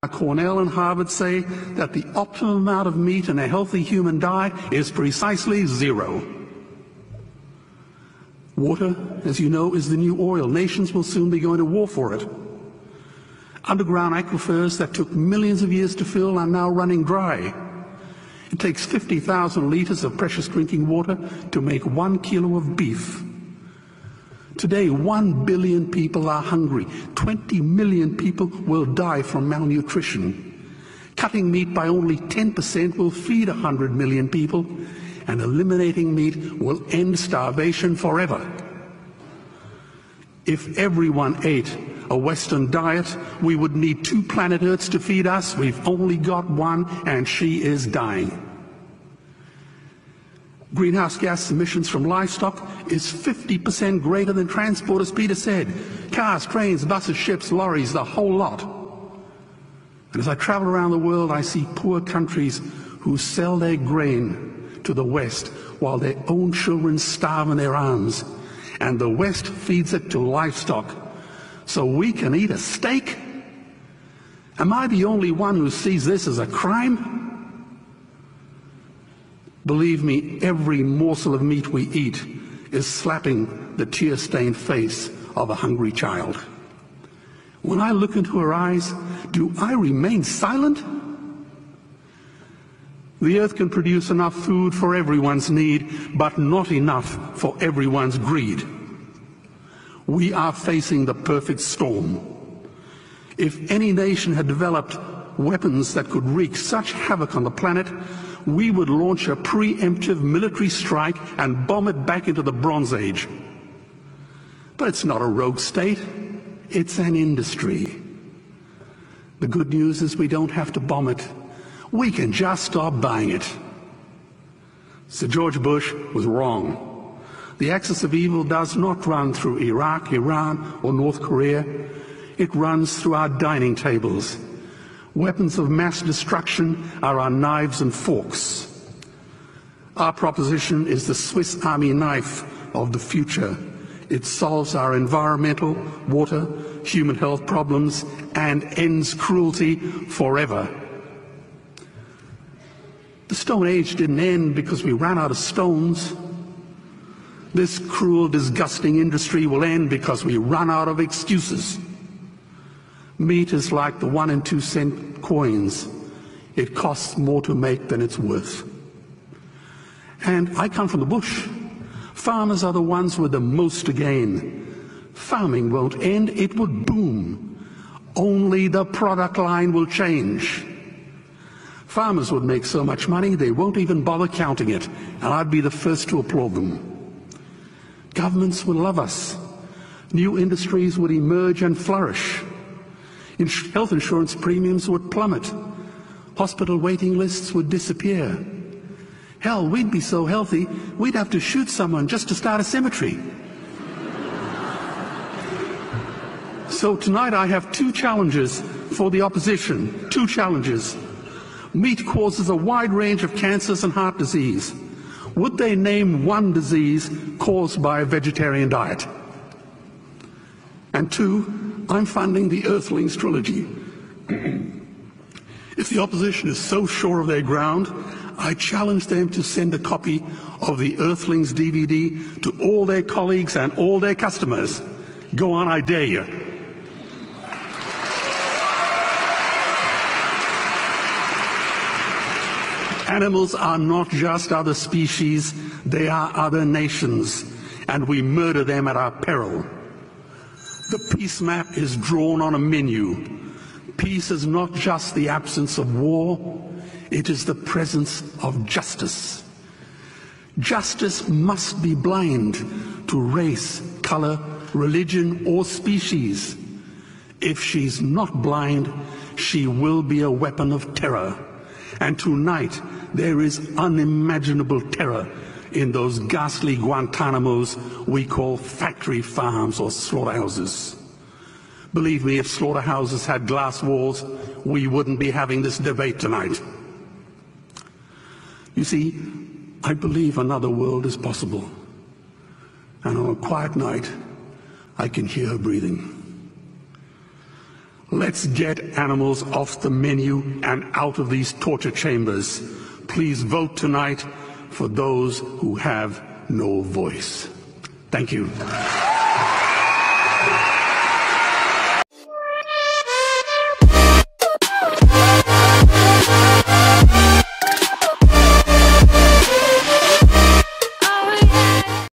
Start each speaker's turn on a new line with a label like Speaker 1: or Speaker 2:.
Speaker 1: Cornell and Harvard say that the optimum amount of meat in a healthy human diet is precisely 0. Water, as you know, is the new oil. Nations will soon be going to war for it. Underground aquifers that took millions of years to fill are now running dry. It takes 50,000 liters of precious drinking water to make 1 kilo of beef. Today, 1 billion people are hungry. 20 million people will die from malnutrition. Cutting meat by only 10% will feed 100 million people, and eliminating meat will end starvation forever. If everyone ate a Western diet, we would need 2 planet Earths to feed us. We've only got one, and she is dying. Greenhouse gas emissions from livestock is 50% greater than transport, as Peter said. Cars, trains, buses, ships, lorries, the whole lot. And as I travel around the world, I see poor countries who sell their grain to the West while their own children starve in their arms. And the West feeds it to livestock so we can eat a steak? Am I the only one who sees this as a crime? Believe me, every morsel of meat we eat is slapping the tear-stained face of a hungry child. When I look into her eyes, do I remain silent? The earth can produce enough food for everyone's need, but not enough for everyone's greed. We are facing the perfect storm. If any nation had developed weapons that could wreak such havoc on the planet, we would launch a preemptive military strike and bomb it back into the Bronze Age. But it's not a rogue state, it's an industry. The good news is we don't have to bomb it. We can just stop buying it. Sir George Bush was wrong. The axis of evil does not run through Iraq, Iran, or North Korea. It runs through our dining tables. Weapons of mass destruction are our knives and forks. Our proposition is the Swiss Army knife of the future. It solves our environmental, water, human health problems and ends cruelty forever. The Stone Age didn't end because we ran out of stones. This cruel, disgusting industry will end because we run out of excuses. Meat is like the 1 and 2 cent coins. It costs more to make than it's worth. And I come from the bush. Farmers are the ones with the most to gain. Farming won't end, it would boom. Only the product line will change. Farmers would make so much money they won't even bother counting it, and I'd be the first to applaud them. Governments would love us. New industries would emerge and flourish. Health insurance premiums would plummet. Hospital waiting lists would disappear. Hell, we'd be so healthy, we'd have to shoot someone just to start a cemetery. So tonight I have 2 challenges for the opposition. 2 challenges. Meat causes a wide range of cancers and heart disease. Would they name one disease caused by a vegetarian diet? And 2, I'm funding the Earthlings trilogy. If the opposition is so sure of their ground, I challenge them to send a copy of the Earthlings DVD to all their colleagues and all their customers. Go on, I dare you. Animals are not just other species, they are other nations, and we murder them at our peril. The peace map is drawn on a menu. Peace is not just the absence of war, it is the presence of justice. Justice must be blind to race, color, religion, or species. If she's not blind, she will be a weapon of terror. And tonight, there is unimaginable terror in those ghastly Guantanamos we call factory farms or slaughterhouses. Believe me, if slaughterhouses had glass walls, we wouldn't be having this debate tonight. You see, I believe another world is possible. And on a quiet night, I can hear her breathing. Let's get animals off the menu and out of these torture chambers. Please vote tonight for those who have no voice. Thank you.